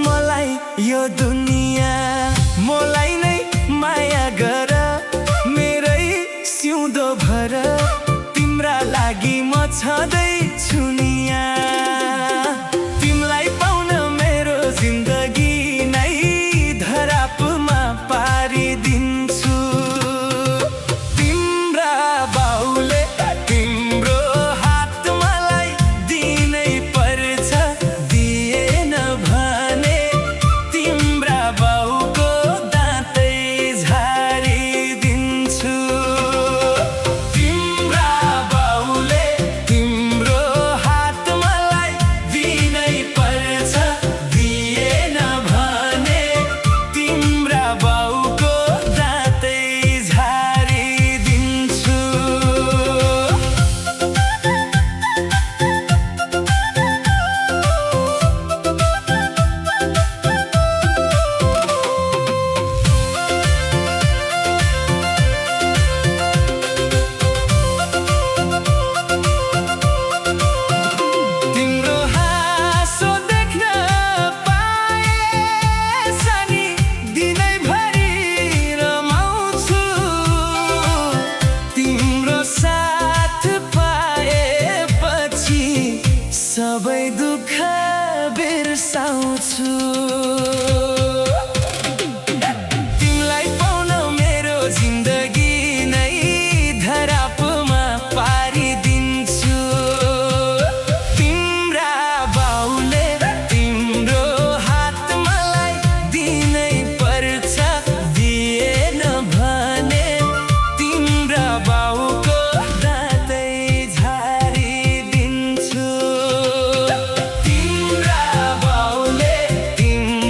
मलाई यो दुनिया मलाई नै माया गर मेरै सिउँदो भर तिम्रा लागि म छँदैछु नि यहाँ तिमीलाई पाउन मेरो जिन्दगी नै धरापमा पारिदिन्छु तिम्रा बाउले तिम्रो हात मलाई दिनै पर्छ दिएन भने तिम्रा बाउको दाँतै झारिदिन्छु तिम्रा बाउले तिम्रो हात मलाई दिनै पर्छ दिएन भने तिम्रा बाउको दाँतै झारिदिन्छु तिम्रो हाँसो देख्न पाएसनी दिनैभरि रमाउँछु तिम्रो साथ पाएपछि सबै दुःख बिर्साउँछु तिमीलाई पाउन मेरो जिन्दगी नै धरापमा पारिदिन्छु तिम्रा बाउले तिम्रो हात मलाई दिनै पर्छ दिएन भने तिम्रा बाउको दाँतै झारिदिन्छु तिम्रा बाउले तिम्रो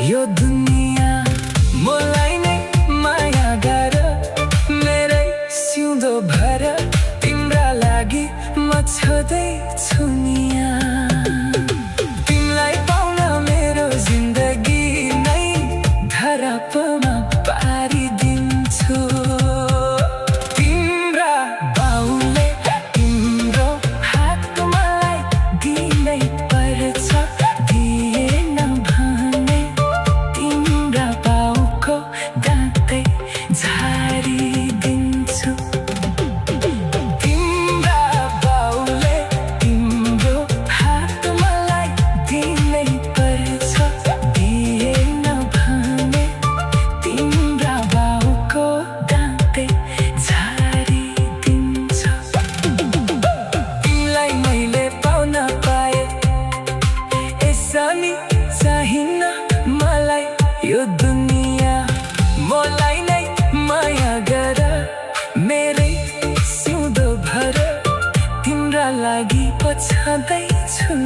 यो दुनिया मलाई नै माया गर मेरै सिउँदो भर तिम्रा लागि म छोड्दैछु नि तिमीलाई पाउन मेरो जिन्दगी नै धरापमा पारिदिन्छु तिम्रा बाउले तिम्रो हात मलाई दिनै पर्छ दिएन भने तिम्रा बाउको दाँतै झारिदिन्छु तिम्रा बाउले तिम्रो हात मलाई दिनै पर्छ दिएन भने तिम्रा बाउको दाँतै झारिदिन्छ तिमीलाई मैले पाउन पाए यसरी चाहिन्न मलाई यो दुनिया मलाई नै माया गर मेरै सिउँदो भर तिम्रा लागि पछ्याउँदैछु